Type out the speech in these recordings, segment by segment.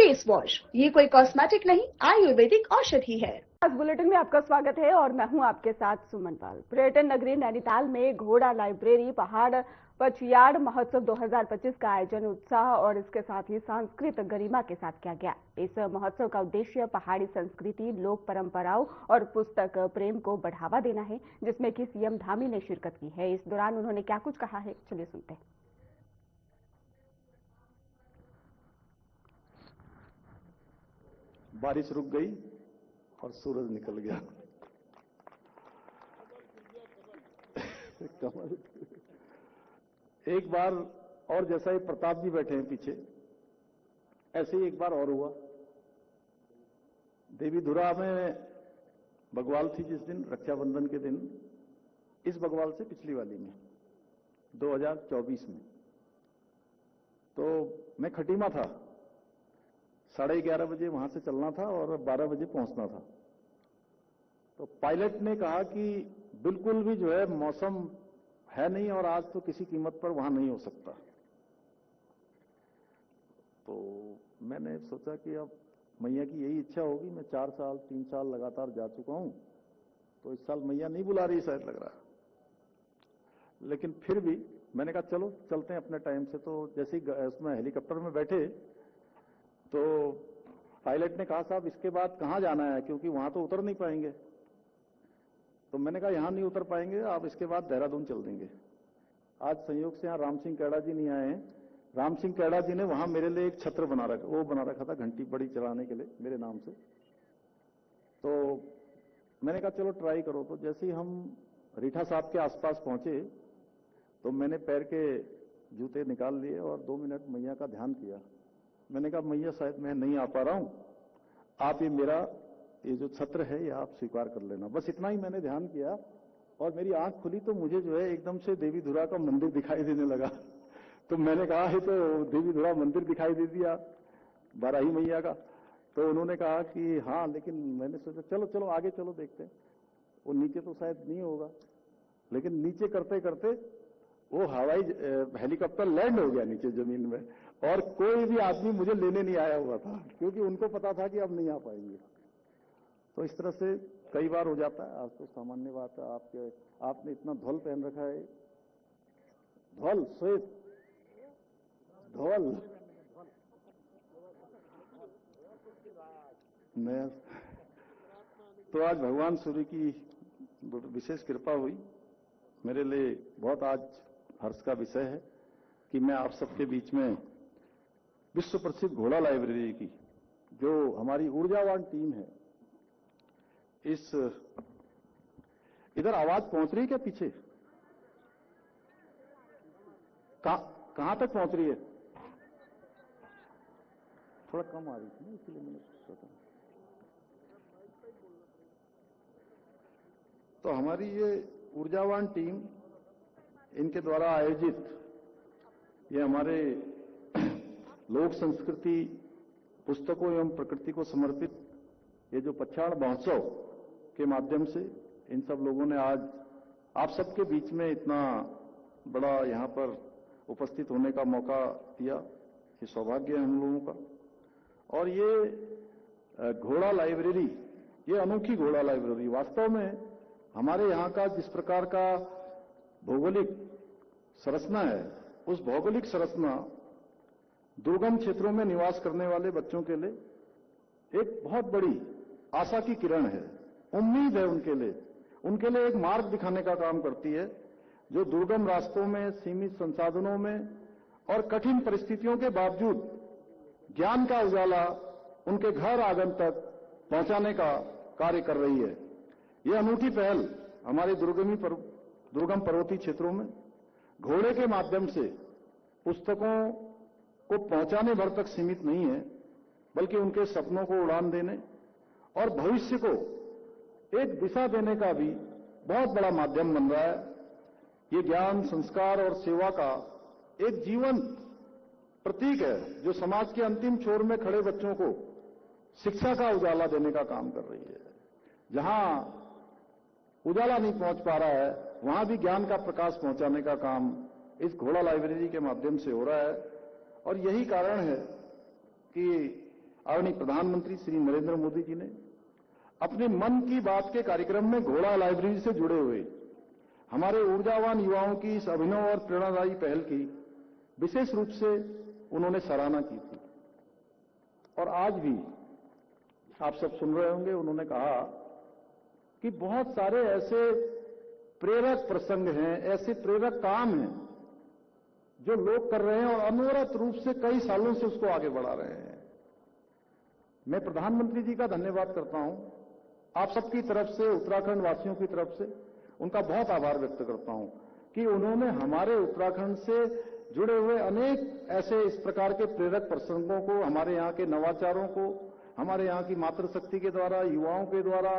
Face wash, ये कोई cosmetic नहीं, आयुर्वेदिक औषधि है। आज बुलेटिन में आपका स्वागत है और मैं हूं आपके साथ सुमन पाल। पर्यटन नगरी नैनीताल में घोड़ा लाइब्रेरी पहाड़ पचयाड़ महोत्सव 2025 का आयोजन उत्साह और इसके साथ ही सांस्कृतिक गरिमा के साथ किया गया। इस महोत्सव का उद्देश्य पहाड़ी संस्कृति, लोक परंपराओं और पुस्तक प्रेम को बढ़ावा देना है, जिसमें कि सीएम धामी ने शिरकत की है। इस दौरान उन्होंने क्या कुछ कहा है, चलिए सुनते हैं। बारिश रुक गई और सूरज निकल गया। कमल एक बार और, जैसा ही प्रताप जी बैठे हैं पीछे, ऐसे ही एक बार और हुआ। देवीधुरा में बग्वाल थी जिस दिन, रक्षाबंधन के दिन, इस बग्वाल से पिछली वाली में 2024 में। तो मैं खटीमा था, 11:30 बजे वहां से चलना था और 12 बजे पहुंचना था। तो पायलट ने कहा कि बिल्कुल भी जो है मौसम है नहीं और आज तो किसी कीमत पर वहां नहीं हो सकता। तो मैंने सोचा कि अब मैया की यही इच्छा होगी, मैं 3 साल लगातार जा चुका हूं, तो इस साल मैया नहीं बुला रही शायद, लग रहा। लेकिन फिर भी मैंने कहा चलो चलते हैं अपने टाइम से। तो जैसे ही उसमें हेलीकॉप्टर में बैठे तो पायलट ने कहा साहब इसके बाद कहां जाना है, क्योंकि वहां तो उतर नहीं पाएंगे। तो मैंने कहा यहां नहीं उतर पाएंगे, आप इसके बाद देहरादून चल देंगे। आज संयोग से यहां राम सिंह कैड़ा जी नहीं आए हैं। राम सिंह कैड़ा जी ने वहां मेरे लिए एक छत्र बना रखा था, घंटी बड़ी चलाने के लिए मेरे नाम से। तो मैंने कहा चलो ट्राई करो। तो जैसे ही हम रीठा साहब के आसपास पहुंचे तो मैंने पैर के जूते निकाल लिए और 2 मिनट मैया का ध्यान किया। मैंने कहा मैया शायद मैं नहीं आ पा रहा हूं, आप ये जो छत्र है ये आप स्वीकार कर लेना। बस इतना ही मैंने ध्यान किया और मेरी आंख खुली तो मुझे जो है एकदम से देवीधुरा का मंदिर दिखाई देने लगा। तो मैंने कहा है तो देवीधुरा मंदिर दिखाई दे दिया बाराही मैया का। तो उन्होंने कहा कि हाँ, लेकिन मैंने सोचा चलो चलो आगे चलो देखते हैं। वो नीचे तो शायद नहीं होगा, लेकिन नीचे करते करते वो हवाई हेलीकॉप्टर लैंड हो गया नीचे जमीन में, और कोई भी आदमी मुझे लेने नहीं आया हुआ था, क्योंकि उनको पता था कि अब नहीं आ पाएंगे। तो इस तरह से कई बार हो जाता है। आज तो सामान्य बात है, आपने इतना धौल पहन रखा है, धौल श्वेत धौल नया। तो आज भगवान सूर्य की विशेष कृपा हुई। मेरे लिए बहुत आज हर्ष का विषय है कि मैं आप सबके बीच में विश्व प्रसिद्ध घोड़ा लाइब्रेरी की जो हमारी ऊर्जावान टीम है, इधर आवाज पहुंच रही है क्या पीछे? कहां तक पहुंच रही है? थोड़ा कम आ रही थी ना, इसलिए मैंने सोचा। तो हमारी ये ऊर्जावान टीम, इनके द्वारा आयोजित ये हमारे लोक संस्कृति, पुस्तकों एवं प्रकृति को समर्पित ये जो पचयाड़ महोत्सव के माध्यम से इन सब लोगों ने आज आप सबके बीच में इतना बड़ा यहां पर उपस्थित होने का मौका दिया। ये सौभाग्य है हम लोगों का। और ये घोड़ा लाइब्रेरी, ये अनोखी घोड़ा लाइब्रेरी वास्तव में हमारे यहां का जिस प्रकार का भौगोलिक संरचना है, उस भौगोलिक संरचना दुर्गम क्षेत्रों में निवास करने वाले बच्चों के लिए एक बहुत बड़ी आशा की किरण है, उम्मीद है उनके लिए एक मार्ग दिखाने का काम करती है, जो दुर्गम रास्तों में, सीमित संसाधनों में और कठिन परिस्थितियों के बावजूद ज्ञान का उजाला उनके घर आंगन तक पहुंचाने का कार्य कर रही है। यह अनूठी पहल हमारे दुर्गम पर्वतीय क्षेत्रों में घोड़े के माध्यम से पुस्तकों को पहुंचाने भर तक सीमित नहीं है, बल्कि उनके सपनों को उड़ान देने और भविष्य को एक दिशा देने का भी बहुत बड़ा माध्यम बन रहा है। ये ज्ञान, संस्कार और सेवा का एक जीवन प्रतीक है, जो समाज के अंतिम छोर में खड़े बच्चों को शिक्षा का उजाला देने का काम कर रही है। जहां उजाला नहीं पहुंच पा रहा है, वहां भी ज्ञान का प्रकाश पहुंचाने का काम इस घोड़ा लाइब्रेरी के माध्यम से हो रहा है। और यही कारण है कि आदरणीय प्रधानमंत्री श्री नरेंद्र मोदी जी ने अपने मन की बात के कार्यक्रम में घोड़ा लाइब्रेरी से जुड़े हुए हमारे ऊर्जावान युवाओं की इस अभिनव और प्रेरणादायी पहल की विशेष रूप से उन्होंने सराहना की थी। और आज भी आप सब सुन रहे होंगे, उन्होंने कहा कि बहुत सारे ऐसे प्रेरक प्रसंग हैं, ऐसे प्रेरक काम हैं जो लोग कर रहे हैं और अनवरत रूप से कई सालों से उसको आगे बढ़ा रहे हैं। मैं प्रधानमंत्री जी का धन्यवाद करता हूं, आप सबकी तरफ से, उत्तराखंड वासियों की तरफ से उनका बहुत आभार व्यक्त करता हूं कि उन्होंने हमारे उत्तराखंड से जुड़े हुए अनेक ऐसे इस प्रकार के प्रेरक प्रसंगों को, हमारे यहाँ के नवाचारों को, हमारे यहाँ की मातृशक्ति के द्वारा, युवाओं के द्वारा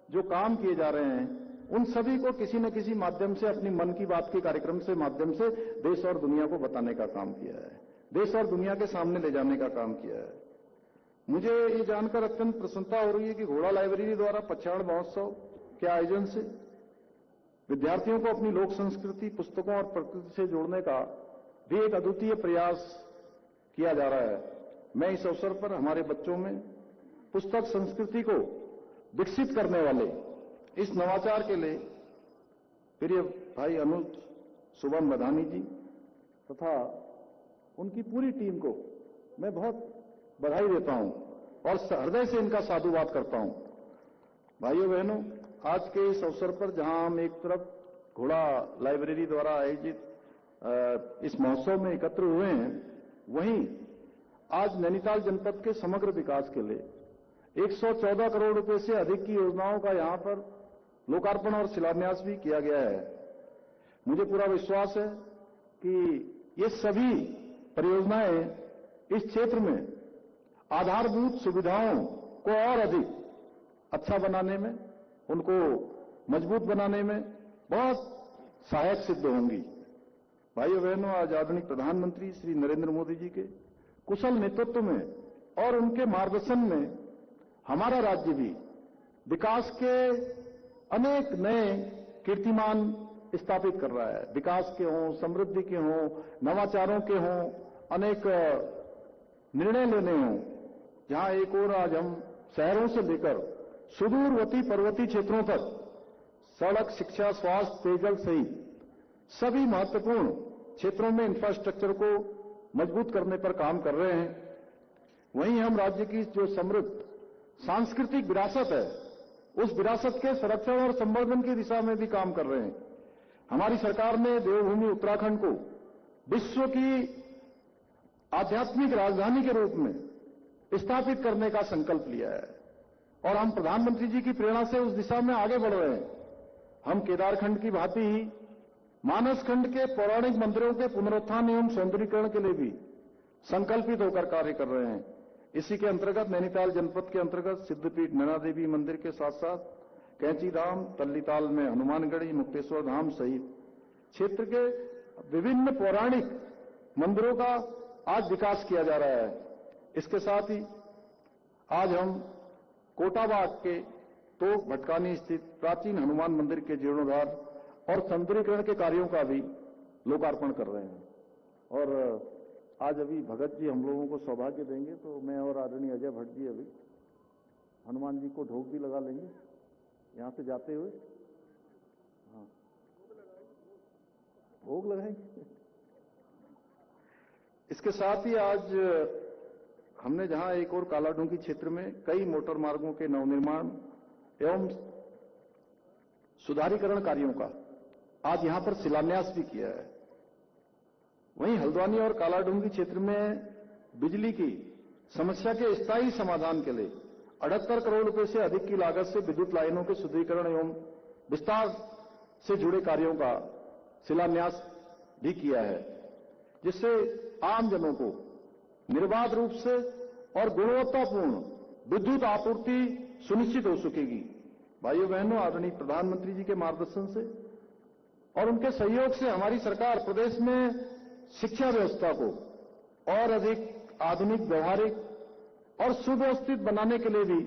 जो काम किए जा रहे हैं, उन सभी को किसी न किसी माध्यम से अपनी मन की बात के कार्यक्रम से माध्यम से देश और दुनिया को बताने का काम किया है, देश और दुनिया के सामने ले जाने का काम किया है। मुझे ये जानकर अत्यंत प्रसन्नता हो रही है कि घोड़ा लाइब्रेरी द्वारा पछाड़ महोत्सव के आयोजन से विद्यार्थियों को अपनी लोक संस्कृति, पुस्तकों और प्रकृति से जोड़ने का भी एक अद्वितीय प्रयास किया जा रहा है। मैं इस अवसर पर हमारे बच्चों में पुस्तक संस्कृति को विकसित करने वाले इस नवाचार के लिए प्रिय भाई अनुज सुबन बधानी जी तथा उनकी पूरी टीम को मैं बहुत बधाई देता हूं और हृदय से इनका साधुवाद करता हूं। भाइयों बहनों, आज के इस अवसर पर जहां हम एक तरफ घोड़ा लाइब्रेरी द्वारा आयोजित इस महोत्सव में एकत्र हुए हैं, वहीं आज नैनीताल जनपद के समग्र विकास के लिए 114 करोड़ रुपए से अधिक की योजनाओं का यहां पर लोकार्पण और शिलान्यास भी किया गया है। मुझे पूरा विश्वास है कि ये सभी परियोजनाएं इस क्षेत्र में आधारभूत सुविधाओं को और अधिक अच्छा बनाने में, उनको मजबूत बनाने में बहुत सहायक सिद्ध होंगी। भाइयों बहनों, आज आदरणीय प्रधानमंत्री श्री नरेंद्र मोदी जी के कुशल नेतृत्व में और उनके मार्गदर्शन में हमारा राज्य भी विकास के अनेक नए कीर्तिमान स्थापित कर रहा है। विकास के हों, समृद्धि के हों, नवाचारों के हों, अनेक निर्णय लेने हों, जहां एक ओर आज हम शहरों से लेकर सुदूरवर्ती पर्वतीय क्षेत्रों तक सड़क, शिक्षा, स्वास्थ्य, पेयजल सहित सभी महत्वपूर्ण क्षेत्रों में इंफ्रास्ट्रक्चर को मजबूत करने पर काम कर रहे हैं। वहीं हम राज्य की जो समृद्ध सांस्कृतिक विरासत है, उस विरासत के संरक्षण और संवर्धन की दिशा में भी काम कर रहे हैं। हमारी सरकार ने देवभूमि उत्तराखंड को विश्व की आध्यात्मिक राजधानी के रूप में स्थापित करने का संकल्प लिया है और हम प्रधानमंत्री जी की प्रेरणा से उस दिशा में आगे बढ़ रहे हैं। हम केदारखंड की भांति ही मानसखंड के पौराणिक मंदिरों के पुनरुत्थान एवं सौंदर्यीकरण के लिए भी संकल्पित होकर कार्य कर रहे हैं। इसी के अंतर्गत नैनीताल जनपद के अंतर्गत सिद्धपीठ नैना देवी मंदिर के साथ साथ कैंची धाम, तल्लीताल में हनुमानगढ़ी, मुक्तेश्वर धाम सहित क्षेत्र के विभिन्न पौराणिक मंदिरों का आज विकास किया जा रहा है। इसके साथ ही आज हम कोटाबाग के तोक भटकानी स्थित प्राचीन हनुमान मंदिर के जीर्णोद्धार और सौंदर्यीकरण के कार्यों का भी लोकार्पण कर रहे हैं। और आज अभी भगत जी हम लोगों को सौभाग्य देंगे, तो मैं और आदरणीय अजय भट्ट जी अभी हनुमान जी को ढोक भी लगा लेंगे यहां से जाते हुए। हाँ, भोग लगाएंगे। इसके साथ ही आज हमने जहां एक और कालाढूंगी क्षेत्र में कई मोटर मार्गों के नवनिर्माण एवं सुधारीकरण कार्यों का आज यहां पर शिलान्यास भी किया है। वहीं हल्द्वानी और कालाढूंगी क्षेत्र में बिजली की समस्या के स्थायी समाधान के लिए 78 करोड़ रुपए से अधिक की लागत से विद्युत लाइनों के सुदृढ़ीकरण एवं विस्तार से जुड़े कार्यों का शिलान्यास भी किया है, जिससे आमजनों को निर्बाध रूप से और गुणवत्तापूर्ण विद्युत आपूर्ति सुनिश्चित हो सकेगी। भाइयों बहनों, आदरणीय प्रधानमंत्री जी के मार्गदर्शन से और उनके सहयोग से हमारी सरकार प्रदेश में शिक्षा व्यवस्था को और अधिक आधुनिक, व्यवहारिक और सुव्यवस्थित बनाने के लिए भी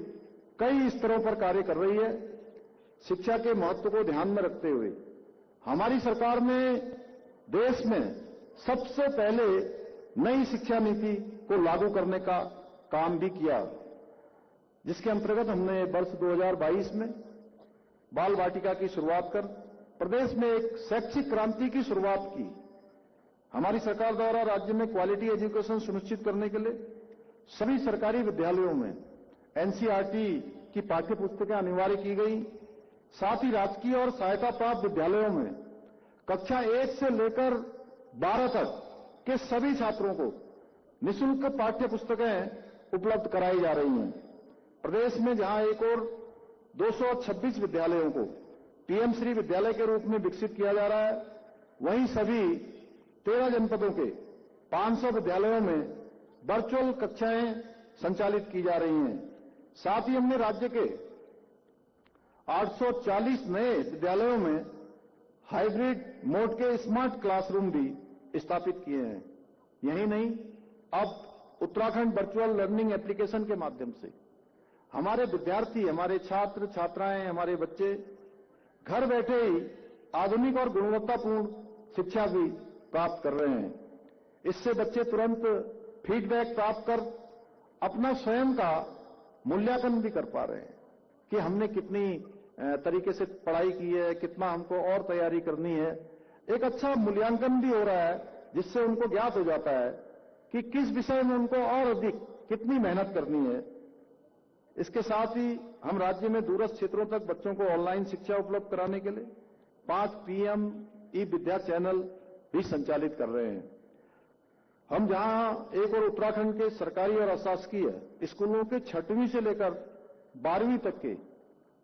कई स्तरों पर कार्य कर रही है। शिक्षा के महत्व को ध्यान में रखते हुए हमारी सरकार ने देश में सबसे पहले नई शिक्षा नीति को लागू करने का काम भी किया, जिसके अंतर्गत हमने वर्ष 2022 में बाल वाटिका की शुरुआत कर प्रदेश में एक शैक्षिक क्रांति की शुरुआत की। हमारी सरकार द्वारा राज्य में क्वालिटी एजुकेशन सुनिश्चित करने के लिए सभी सरकारी विद्यालयों में एनसीईआरटी की पाठ्य पुस्तकें अनिवार्य की गई। साथ ही राजकीय और सहायता प्राप्त विद्यालयों में कक्षा 1 से लेकर 12 तक के सभी छात्रों को निःशुल्क पाठ्य पुस्तकें उपलब्ध कराई जा रही हैं। प्रदेश में जहां एक और 226 विद्यालयों को पीएम श्री विद्यालय के रूप में विकसित किया जा रहा है, वहीं सभी 13 जनपदों के 500 विद्यालयों में वर्चुअल कक्षाएं संचालित की जा रही हैं। साथ ही हमने राज्य के 840 नए विद्यालयों में हाइब्रिड मोड के स्मार्ट क्लासरूम भी स्थापित किए हैं। यही नहीं, अब उत्तराखंड वर्चुअल लर्निंग एप्लीकेशन के माध्यम से हमारे विद्यार्थी, हमारे छात्र छात्राएं, हमारे बच्चे घर बैठे ही आधुनिक और गुणवत्तापूर्ण शिक्षा भी प्राप्त कर रहे हैं। इससे बच्चे तुरंत फीडबैक प्राप्त कर अपना स्वयं का मूल्यांकन भी कर पा रहे हैं कि हमने कितनी तरीके से पढ़ाई की है, कितना हमको और तैयारी करनी है। एक अच्छा मूल्यांकन भी हो रहा है, जिससे उनको ज्ञात हो जाता है कि किस विषय में उनको और अधिक कितनी मेहनत करनी है। इसके साथ ही हम राज्य में दूरस्थ क्षेत्रों तक बच्चों को ऑनलाइन शिक्षा उपलब्ध कराने के लिए 5 पीएम ई विद्या चैनल भी संचालित कर रहे हैं। हम जहां एक और उत्तराखंड के सरकारी और अशासकीय स्कूलों के 6वीं से लेकर 12वीं तक के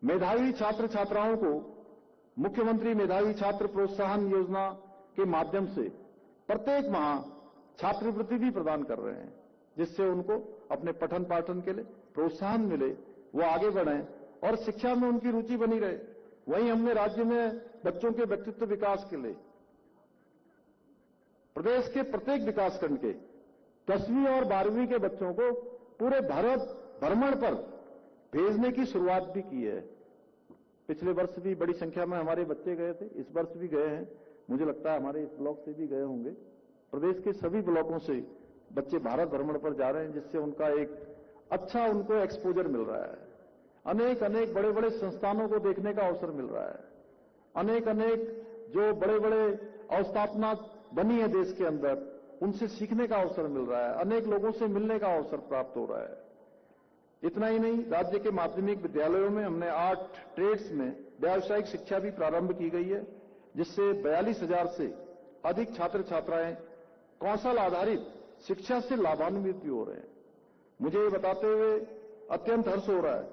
मेधावी छात्र छात्राओं को मुख्यमंत्री मेधावी छात्र प्रोत्साहन योजना के माध्यम से प्रत्येक माह छात्रवृत्ति भी प्रदान कर रहे हैं, जिससे उनको अपने पठन पाठन के लिए प्रोत्साहन मिले, वो आगे बढ़ें और शिक्षा में उनकी रुचि बनी रहे। वहीं हमने राज्य में बच्चों के व्यक्तित्व विकास के लिए प्रदेश के प्रत्येक विकासखंड के 10वीं और 12वीं के बच्चों को पूरे भारत भ्रमण पर भेजने की शुरुआत भी की है। पिछले वर्ष भी बड़ी संख्या में हमारे बच्चे गए थे, इस वर्ष भी गए हैं। मुझे लगता है हमारे इस ब्लॉक से भी गए होंगे। प्रदेश के सभी ब्लॉकों से बच्चे भारत भ्रमण पर जा रहे हैं, जिससे उनका एक अच्छा उनको एक्सपोजर मिल रहा है। अनेक अनेक बड़े बड़े संस्थानों को देखने का अवसर मिल रहा है। अनेक अनेक जो बड़े बड़े अवस्थापना बनी है देश के अंदर, उनसे सीखने का अवसर मिल रहा है। अनेक लोगों से मिलने का अवसर प्राप्त हो रहा है। इतना ही नहीं, राज्य के माध्यमिक विद्यालयों में हमने 8 ट्रेड्स में व्यावसायिक शिक्षा भी प्रारंभ की गई है, जिससे 42,000 से अधिक छात्र छात्राएं कौशल आधारित शिक्षा से लाभान्वित भी हो रहे हैं। मुझे ये बताते हुए अत्यंत हर्ष हो रहा है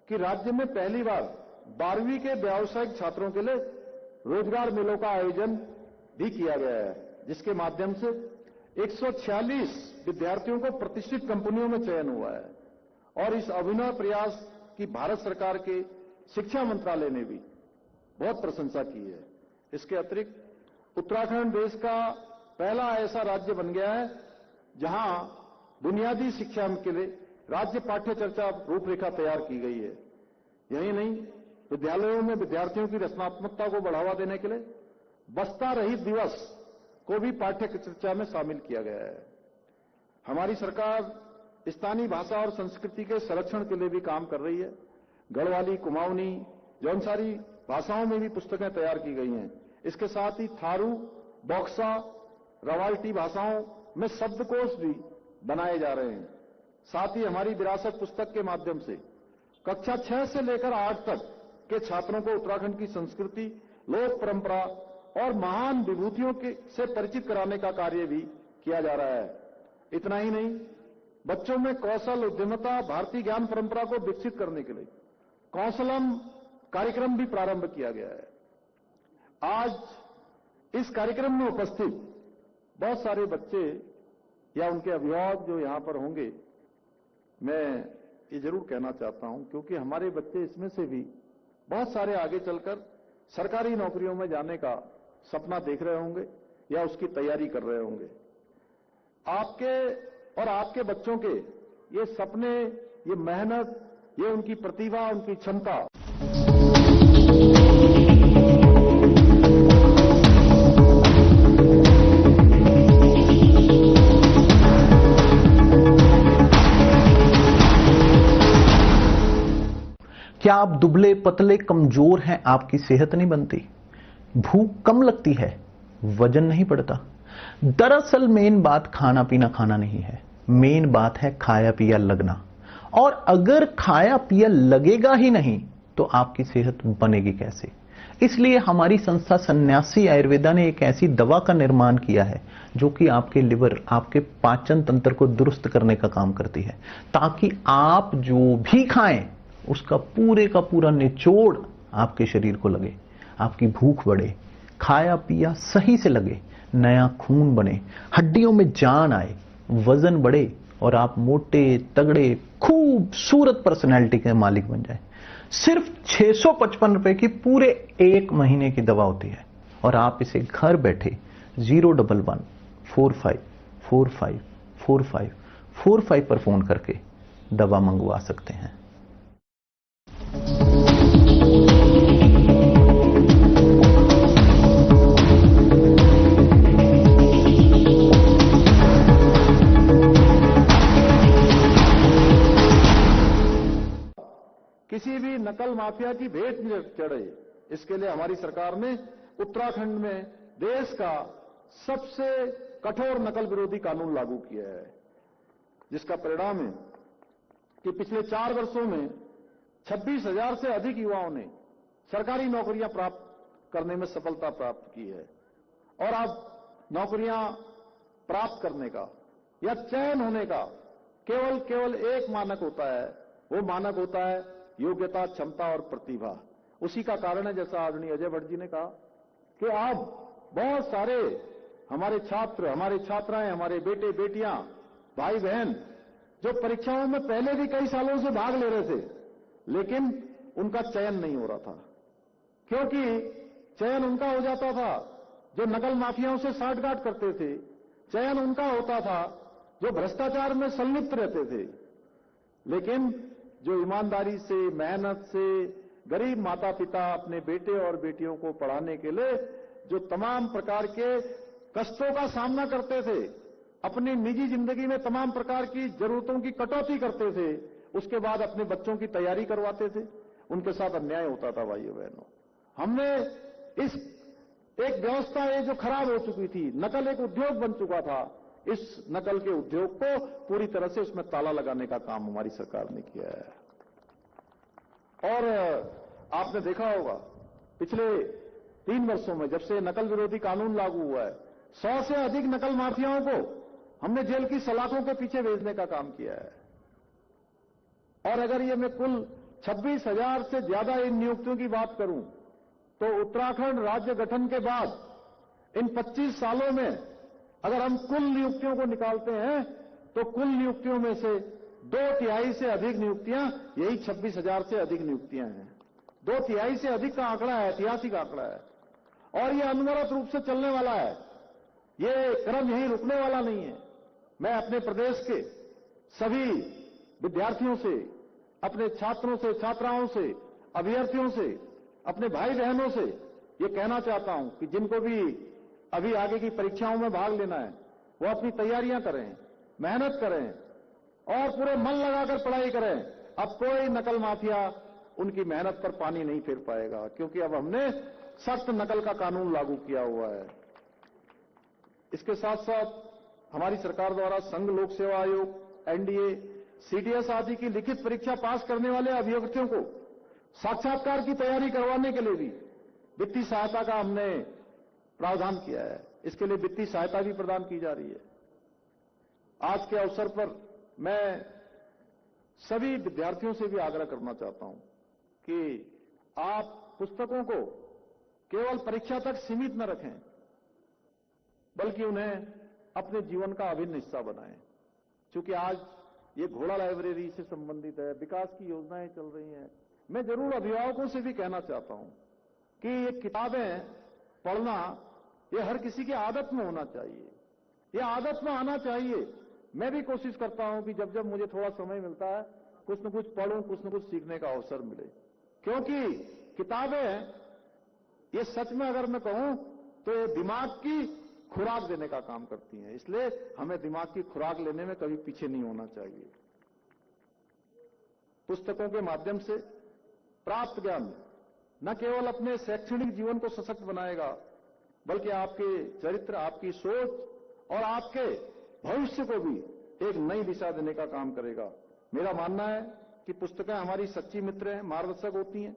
कि राज्य में पहली बार 12वीं के व्यावसायिक छात्रों के लिए रोजगार मेलों का आयोजन भी किया गया है, जिसके माध्यम से 146 विद्यार्थियों को प्रतिष्ठित कंपनियों में चयन हुआ है। और इस अभिनव प्रयास की भारत सरकार के शिक्षा मंत्रालय ने भी बहुत प्रशंसा की है। इसके अतिरिक्त उत्तराखंड देश का पहला ऐसा राज्य बन गया है जहां बुनियादी शिक्षा के लिए राज्य पाठ्य चर्चा रूपरेखा तैयार की गई है। यही नहीं, विद्यालयों में विद्यार्थियों की रचनात्मकता को बढ़ावा देने के लिए बस्ता रहित दिवस को भी पाठ्य चर्चा में शामिल किया गया है। हमारी सरकार स्थानीय भाषा और संस्कृति के संरक्षण के लिए भी काम कर रही है। गढ़वाली, कुमाऊनी, जौनसारी भाषाओं में भी पुस्तकें तैयार की गई हैं। इसके साथ ही थारू, बॉक्सा, रवाल्टी भाषाओं में शब्दकोश भी बनाए जा रहे हैं। साथ ही हमारी विरासत पुस्तक के माध्यम से कक्षा 6 से लेकर 8 तक के छात्रों को उत्तराखंड की संस्कृति, लोक परंपरा और महान विभूतियों से परिचित कराने का कार्य भी किया जा रहा है। इतना ही नहीं, बच्चों में कौशल, उद्यमता, भारतीय ज्ञान परंपरा को विकसित करने के लिए कौशलम कार्यक्रम भी प्रारंभ किया गया है। आज इस कार्यक्रम में उपस्थित बहुत सारे बच्चे या उनके अभिभावक जो यहां पर होंगे, मैं ये जरूर कहना चाहता हूं, क्योंकि हमारे बच्चे इसमें से भी बहुत सारे आगे चलकर सरकारी नौकरियों में जाने का सपना देख रहे होंगे या उसकी तैयारी कर रहे होंगे। आपके और आपके बच्चों के ये सपने, ये मेहनत, ये उनकी प्रतिभा, उनकी क्षमता क्या आप दुबले पतले कमजोर हैं, आपकी सेहत नहीं बनती? भूख कम लगती है, वजन नहीं बढ़ता? दरअसल मेन बात खाना पीना खाना नहीं है, मेन बात है खाया पिया लगना। और अगर खाया पिया लगेगा ही नहीं तो आपकी सेहत बनेगी कैसे? इसलिए हमारी संस्था सन्यासी आयुर्वेदा ने एक ऐसी दवा का निर्माण किया है जो कि आपके लिवर, आपके पाचन तंत्र को दुरुस्त करने का काम करती है, ताकि आप जो भी खाएं उसका पूरे का पूरा निचोड़ आपके शरीर को लगे, आपकी भूख बढ़े, खाया पिया सही से लगे, नया खून बने, हड्डियों में जान आए, वजन बढ़े और आप मोटे तगड़े खूबसूरत पर्सनैलिटी के मालिक बन जाए। सिर्फ 655 रुपए की पूरे 1 महीने की दवा होती है और आप इसे घर बैठे 01145454545 पर फोन करके दवा मंगवा सकते हैं। किसी भी नकल माफिया की भेंट न चढ़े, इसके लिए हमारी सरकार ने उत्तराखंड में देश का सबसे कठोर नकल विरोधी कानून लागू किया है, जिसका परिणाम है कि पिछले 4 वर्षों में 26,000 से अधिक युवाओं ने सरकारी नौकरियां प्राप्त करने में सफलता प्राप्त की है। और अब नौकरियां प्राप्त करने का या चयन होने का केवल एक मानक होता है, वो मानक होता है योग्यता, क्षमता और प्रतिभा। उसी का कारण है, जैसा आदरणीय अजय भट्ट जी ने कहा, कि अब बहुत सारे हमारे छात्र, हमारे छात्राएं, हमारे बेटे बेटियां, भाई बहन जो परीक्षाओं में पहले भी कई सालों से भाग ले रहे थे, लेकिन उनका चयन नहीं हो रहा था, क्योंकि चयन उनका हो जाता था जो नकल माफियाओं से साठगांठ करते थे, चयन उनका होता था जो भ्रष्टाचार में संलिप्त रहते थे। लेकिन जो ईमानदारी से, मेहनत से गरीब माता पिता अपने बेटे और बेटियों को पढ़ाने के लिए जो तमाम प्रकार के कष्टों का सामना करते थे, अपनी निजी जिंदगी में तमाम प्रकार की जरूरतों की कटौती करते थे, उसके बाद अपने बच्चों की तैयारी करवाते थे, उनके साथ अन्याय होता था। भाइयों बहनों, हमने इस एक व्यवस्था ये जो खराब हो चुकी थी, नकल एक उद्योग बन चुका था, इस नकल के उद्योग को पूरी तरह से उसमें ताला लगाने का काम हमारी सरकार ने किया है। और आपने देखा होगा पिछले 3 वर्षों में, जब से नकल विरोधी कानून लागू हुआ है, 100 से अधिक नकल माफियाओं को हमने जेल की सलाखों के पीछे भेजने का काम किया है। और अगर ये मैं कुल 26,000 से ज्यादा इन नियुक्तियों की बात करूं, तो उत्तराखंड राज्य गठन के बाद इन 25 सालों में अगर हम कुल नियुक्तियों को निकालते हैं तो कुल नियुक्तियों में से 2/3 से अधिक नियुक्तियां यही 26,000 से अधिक नियुक्तियां हैं। 2/3 से अधिक का आंकड़ा है, ऐतिहासिक आंकड़ा है, और यह अनवरत रूप से चलने वाला है, ये क्रम यहीं रुकने वाला नहीं है। मैं अपने प्रदेश के सभी विद्यार्थियों से, अपने छात्रों से, छात्राओं से, अभ्यर्थियों से, अपने भाई बहनों से ये कहना चाहता हूं कि जिनको भी अभी आगे की परीक्षाओं में भाग लेना है, वो अपनी तैयारियां करें, मेहनत करें और पूरे मन लगाकर पढ़ाई करें। अब कोई नकल माफिया उनकी मेहनत पर पानी नहीं फेर पाएगा, क्योंकि अब हमने सख्त नकल का कानून लागू किया हुआ है। इसके साथ साथ हमारी सरकार द्वारा संघ लोक सेवा आयोग, एनडीए, सीडीएस आदि की लिखित परीक्षा पास करने वाले अभ्यर्थियों को साक्षात्कार की तैयारी करवाने के लिए भी वित्तीय सहायता का हमने प्रावधान किया है। इसके लिए वित्तीय सहायता भी प्रदान की जा रही है। आज के अवसर पर मैं सभी विद्यार्थियों से भी आग्रह करना चाहता हूं कि आप पुस्तकों को केवल परीक्षा तक सीमित न रखें, बल्कि उन्हें अपने जीवन का अभिन्न हिस्सा बनाएं। क्योंकि आज ये घोड़ा लाइब्रेरी से संबंधित है, विकास की योजनाएं चल रही हैं। मैं जरूर अभिभावकों से भी कहना चाहता हूं कि ये किताबें पढ़ना ये हर किसी की आदत में होना चाहिए, ये आदत में आना चाहिए। मैं भी कोशिश करता हूं कि जब जब मुझे थोड़ा समय मिलता है कुछ न कुछ पढ़ूं, कुछ न कुछ सीखने का अवसर मिले, क्योंकि किताबें ये सच में अगर मैं कहूं तो ये दिमाग की खुराक देने का काम करती हैं। इसलिए हमें दिमाग की खुराक लेने में कभी पीछे नहीं होना चाहिए। पुस्तकों के माध्यम से प्राप्त ज्ञान न केवल अपने शैक्षणिक जीवन को सशक्त बनाएगा, बल्कि आपके चरित्र, आपकी सोच और आपके भविष्य को भी एक नई दिशा देने का काम करेगा। मेरा मानना है कि पुस्तकें हमारी सच्ची मित्र हैं, मार्गदर्शक होती हैं,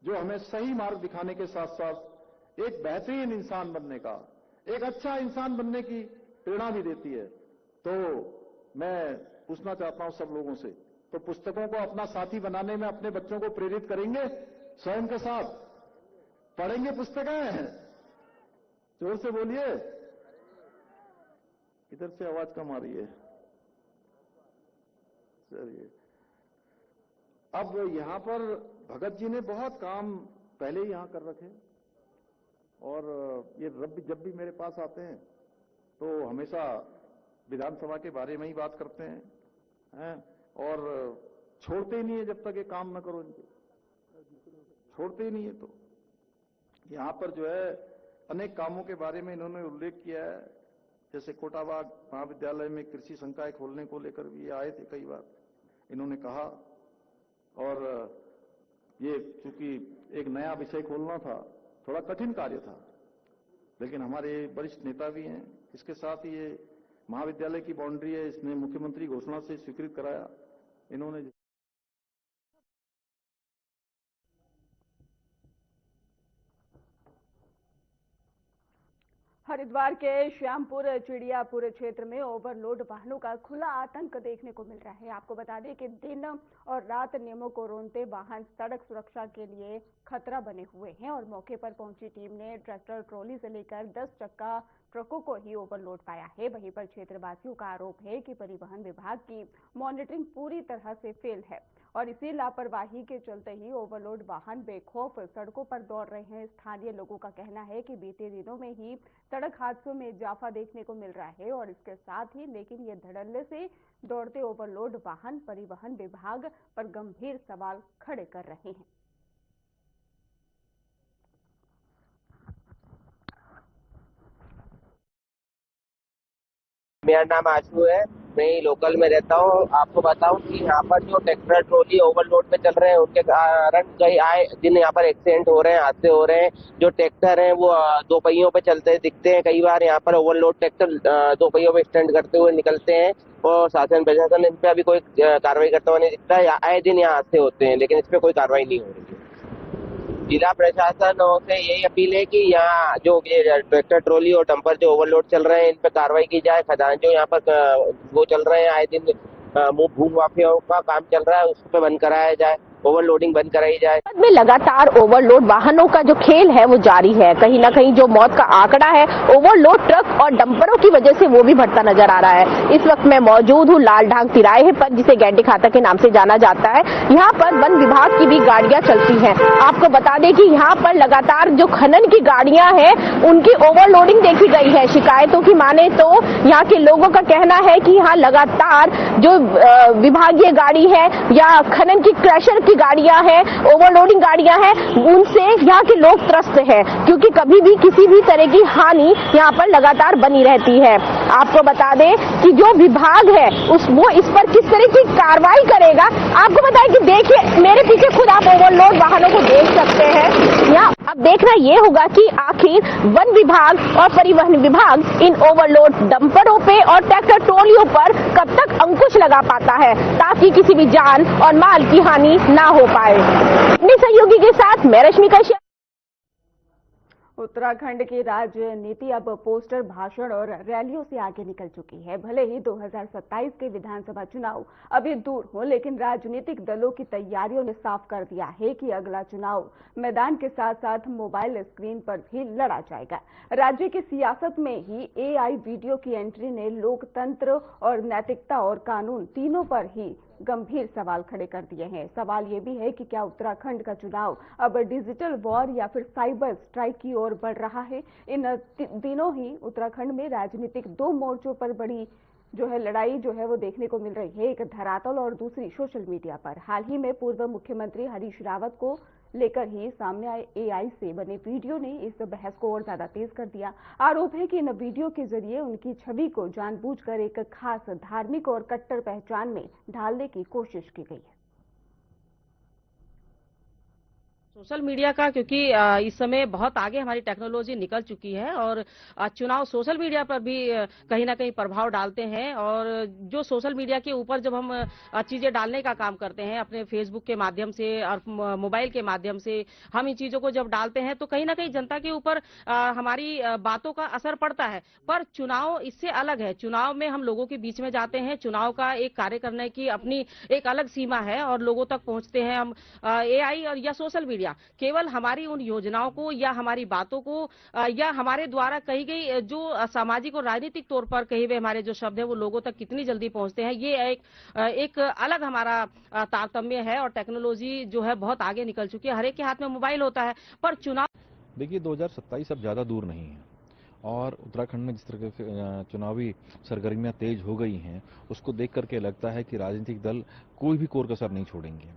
जो हमें सही मार्ग दिखाने के साथ साथ एक बेहतरीन इंसान बनने का, एक अच्छा इंसान बनने की प्रेरणा भी देती है। तो मैं पूछना चाहता हूं सब लोगों से, तो पुस्तकों को अपना साथी बनाने में अपने बच्चों को प्रेरित करेंगे, स्वयं के साथ पढ़ेंगे पुस्तकें? जोर से बोलिए, इधर से आवाज कम आ रही है। चलिए, अब यहां पर भगत जी ने बहुत काम पहले ही यहां कर रखे, और ये जब भी मेरे पास आते हैं तो हमेशा विधानसभा के बारे में ही बात करते हैं, और छोड़ते ही नहीं है जब तक ये काम न करो, इनको छोड़ते ही नहीं है। तो यहां पर जो है अनेक कामों के बारे में इन्होंने उल्लेख किया है, जैसे कोटाबाग महाविद्यालय में कृषि संकाय खोलने को लेकर भी ये आए थे, कई बार इन्होंने कहा, और ये चूंकि एक नया विषय खोलना था, थोड़ा कठिन कार्य था, लेकिन हमारे वरिष्ठ नेता भी हैं। इसके साथ ही ये महाविद्यालय की बाउंड्री है, इसने मुख्यमंत्री घोषणा से स्वीकृत कराया इन्होंने। हरिद्वार के श्यामपुर चिड़ियापुर क्षेत्र में ओवरलोड वाहनों का खुला आतंक देखने को मिल रहा है। आपको बता दें कि दिन और रात नियमों को रोनते वाहन सड़क सुरक्षा के लिए खतरा बने हुए हैं, और मौके पर पहुंची टीम ने ट्रैक्टर ट्रॉली से लेकर 10 चक्का ट्रकों को ही ओवरलोड पाया है। वहीं पर क्षेत्रवासियों का आरोप है कि परिवहन विभाग की मॉनिटरिंग पूरी तरह से फेल है, और इसी लापरवाही के चलते ही ओवरलोड वाहन बेखौफ सड़कों पर दौड़ रहे हैं। स्थानीय लोगों का कहना है कि बीते दिनों में ही सड़क हादसों में इजाफा देखने को मिल रहा है, और इसके साथ ही लेकिन ये धड़ल्ले से दौड़ते ओवरलोड वाहन परिवहन विभाग पर गंभीर सवाल खड़े कर रहे हैं। मेरा नाम आशू है, मैं लोकल में रहता हूँ। आपको बताऊं कि यहाँ पर जो ट्रैक्टर ट्रॉली ओवरलोड पे चल रहे हैं, उनके कारण कई आए दिन यहाँ पर एक्सीडेंट हो रहे हैं, हादसे हो रहे हैं। जो ट्रैक्टर हैं वो दो पहियों पे चलते दिखते हैं, कई बार यहाँ पर ओवरलोड ट्रैक्टर दो पहियों पे स्टैंड करते हुए निकलते हैं, और शासन प्रशासन इन पे अभी कोई कार्रवाई करता हुआ नहीं दिखता है। आए दिन यहाँ हादसे होते हैं, लेकिन इस पे कोई कार्रवाई नहीं हो रही है। जिला प्रशासन से यही अपील है कि यहाँ जो ये ट्रैक्टर ट्रॉली और डंपर जो ओवरलोड चल रहे हैं, इन पर कार्रवाई की जाए। खदान जो यहाँ पर वो चल रहे हैं, आए दिन भू माफियाओं का काम चल रहा है, उस पर बंद कराया जाए, ओवरलोडिंग बंद कराई जाए। में लगातार ओवरलोड वाहनों का जो खेल है वो जारी है। कहीं ना कहीं जो मौत का आंकड़ा है ओवरलोड ट्रक और डंपरों की वजह से वो भी बढ़ता नजर आ रहा है। इस वक्त मैं मौजूद हूँ लाल ढांग तिराहे पर, जिसे गैंडी खाता के नाम से जाना जाता है। यहाँ पर वन विभाग की भी गाड़ियां चलती हैं। आपको बता दें कि यहाँ पर लगातार जो खनन की गाड़ियां हैं उनकी ओवरलोडिंग देखी गई है। शिकायतों की माने तो यहाँ के लोगों का कहना है कि यहाँ लगातार जो विभागीय गाड़ी है या खनन की क्रशर की गाड़ियां हैं, ओवरलोडिंग गाड़ियां हैं, उनसे यहाँ के लोग त्रस्त हैं, क्योंकि कभी भी किसी भी तरह की हानि यहाँ पर लगातार बनी रहती है। आपको बता दें कि जो विभाग है वो इस पर किस तरह की कार्रवाई करेगा। आपको बताएं कि देखिए मेरे पीछे खुद आप ओवरलोड वाहनों को देख सकते हैं। यहाँ अब देखना ये होगा कि आखिर वन विभाग और परिवहन विभाग इन ओवरलोड डंपरों पे और ट्रैक्टर ट्रॉलियों पर कब तक अंकुश लगा पाता है, ताकि किसी भी जान और माल की हानि ना हो पाए। अपने सहयोगी के साथ मैं रश्मि कश्यप। उत्तराखंड की राजनीति अब पोस्टर, भाषण और रैलियों से आगे निकल चुकी है। भले ही 2027 के विधानसभा चुनाव अभी दूर हो, लेकिन राजनीतिक दलों की तैयारियों ने साफ कर दिया है कि अगला चुनाव मैदान के साथ साथ मोबाइल स्क्रीन पर भी लड़ा जाएगा। राज्य की सियासत में ही AI वीडियो की एंट्री ने लोकतंत्र और नैतिकता और कानून तीनों पर ही गंभीर सवाल खड़े कर दिए हैं। सवाल ये भी है कि क्या उत्तराखंड का चुनाव अब डिजिटल वॉर या फिर साइबर स्ट्राइक की ओर बढ़ रहा है। इन दिनों ही उत्तराखंड में राजनीतिक दो मोर्चों पर बड़ी जो है लड़ाई जो है वो देखने को मिल रही है, एक धरातल और दूसरी सोशल मीडिया पर। हाल ही में पूर्व मुख्यमंत्री हरीश रावत को लेकर ही सामने आए AI से बने वीडियो ने इस बहस को और ज्यादा तेज कर दिया। आरोप है कि इन वीडियो के जरिए उनकी छवि को जानबूझकर एक खास धार्मिक और कट्टर पहचान में ढालने की कोशिश की गई है। सोशल मीडिया का, क्योंकि इस समय बहुत आगे हमारी टेक्नोलॉजी निकल चुकी है और चुनाव सोशल मीडिया पर भी कहीं ना कहीं प्रभाव डालते हैं। और जो सोशल मीडिया के ऊपर जब हम चीजें डालने का काम करते हैं अपने फेसबुक के माध्यम से और मोबाइल के माध्यम से, हम इन चीजों को जब डालते हैं तो कहीं ना कहीं जनता के ऊपर हमारी बातों का असर पड़ता है। पर चुनाव इससे अलग है। चुनाव में हम लोगों के बीच में जाते हैं, चुनाव का एक कार्य करने की अपनी एक अलग सीमा है और लोगों तक पहुंचते हैं हम। एआई और या सोशल मीडिया केवल हमारी उन योजनाओं को या हमारी बातों को या हमारे द्वारा कही गई जो सामाजिक और राजनीतिक तौर पर कहे हुए हमारे जो शब्द है वो लोगों तक कितनी जल्दी पहुंचते हैं, ये एक अलग हमारा तारतम्य है। और टेक्नोलॉजी जो है बहुत आगे निकल चुकी है, हर एक के हाथ में मोबाइल होता है। पर चुनाव देखिए 2027 अब ज़्यादा दूर नहीं है और उत्तराखंड में जिस तरह के चुनावी सरगर्मियां तेज हो गई हैं उसको देख करके लगता है कि राजनीतिक दल कोई भी कोर कसर नहीं छोड़ेंगे।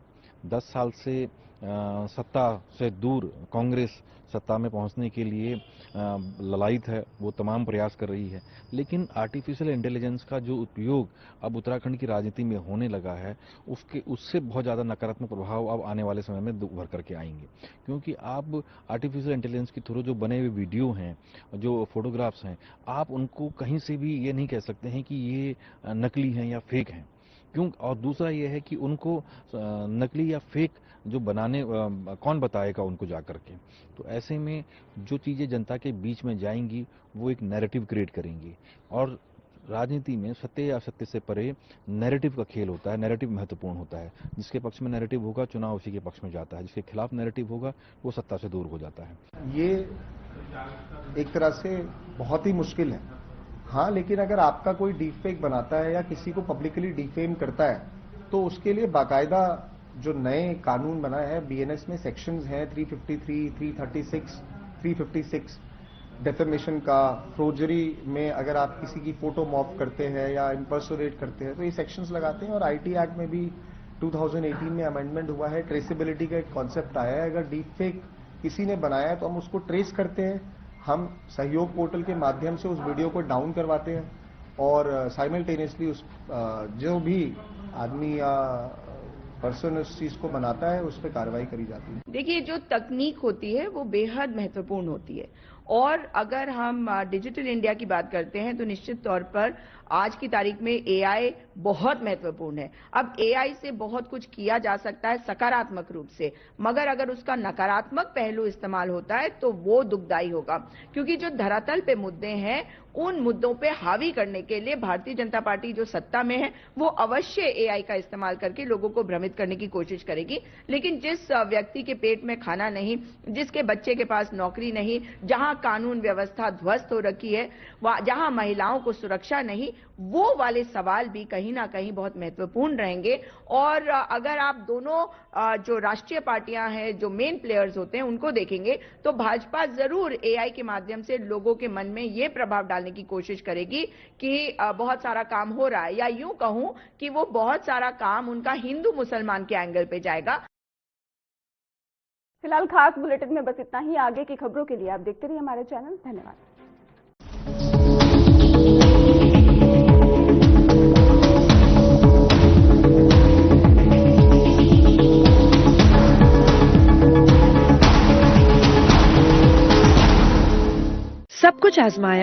10 साल से सत्ता से दूर कांग्रेस सत्ता में पहुंचने के लिए ललायित है, वो तमाम प्रयास कर रही है। लेकिन आर्टिफिशियल इंटेलिजेंस का जो उपयोग अब उत्तराखंड की राजनीति में होने लगा है उससे बहुत ज़्यादा नकारात्मक प्रभाव अब आने वाले समय में उभर करके आएंगे। क्योंकि आप आर्टिफिशियल इंटेलिजेंस के थ्रू जो बने हुए वीडियो हैं, जो फोटोग्राफ्स हैं, आप उनको कहीं से भी ये नहीं कह सकते हैं कि ये नकली हैं या फेक हैं। क्यों? और दूसरा ये है कि उनको नकली या फेक जो बनाने कौन बताएगा उनको जा करके। तो ऐसे में जो चीज़ें जनता के बीच में जाएंगी वो एक नैरेटिव क्रिएट करेंगी। और राजनीति में सत्य या असत्य से परे नैरेटिव का खेल होता है, नैरेटिव महत्वपूर्ण होता है। जिसके पक्ष में नैरेटिव होगा चुनाव उसी के पक्ष में जाता है, जिसके खिलाफ नैरेटिव होगा वो सत्ता से दूर हो जाता है। ये एक तरह से बहुत ही मुश्किल है। हाँ, लेकिन अगर आपका कोई डीफेक बनाता है या किसी को पब्लिकली डिफेम करता है तो उसके लिए बाकायदा जो नए कानून बनाए हैं, बीएनएस में सेक्शंस हैं 353, 336, 356 डेफेमेशन का। फ्रोजरी में अगर आप किसी की फोटो मॉफ करते हैं या इम्पर्सोनेट करते हैं तो ये सेक्शंस लगाते हैं। और आईटी एक्ट में भी 2018 में अमेंडमेंट हुआ है, ट्रेसेबिलिटी का एक कॉन्सेप्ट आया है। अगर डीफेक किसी ने बनाया है तो हम उसको ट्रेस करते हैं, हम सहयोग पोर्टल के माध्यम से उस वीडियो को डाउन करवाते हैं और साइमल्टेनियसली उस जो भी आदमी या पर्सन उस चीज को बनाता है उस पर कार्रवाई करी जाती है। देखिए, जो तकनीक होती है वो बेहद महत्वपूर्ण होती है और अगर हम डिजिटल इंडिया की बात करते हैं तो निश्चित तौर पर आज की तारीख में एआई बहुत महत्वपूर्ण है। अब एआई से बहुत कुछ किया जा सकता है सकारात्मक रूप से, मगर अगर उसका नकारात्मक पहलू इस्तेमाल होता है तो वो दुखदायी होगा। क्योंकि जो धरातल पे मुद्दे हैं उन मुद्दों पे हावी करने के लिए भारतीय जनता पार्टी जो सत्ता में है वो अवश्य एआई का इस्तेमाल करके लोगों को भ्रमित करने की कोशिश करेगी। लेकिन जिस व्यक्ति के पेट में खाना नहीं, जिसके बच्चे के पास नौकरी नहीं, जहां कानून व्यवस्था ध्वस्त हो रखी है, जहां महिलाओं को सुरक्षा नहीं, वो वाले सवाल भी कहीं ना कहीं बहुत महत्वपूर्ण रहेंगे। और अगर आप दोनों जो राष्ट्रीय पार्टियां हैं, जो मेन प्लेयर्स होते हैं, उनको देखेंगे तो भाजपा जरूर एआई के माध्यम से लोगों के मन में ये प्रभाव डालने की कोशिश करेगी कि बहुत सारा काम हो रहा है, या यूं कहूं कि वो बहुत सारा काम उनका हिंदू मुसलमान के एंगल पे जाएगा। फिलहाल खास बुलेटिन में बस इतना ही। आगे की खबरों के लिए आप देखते रहिए हमारे चैनल। धन्यवाद। सब कुछ आजमाया,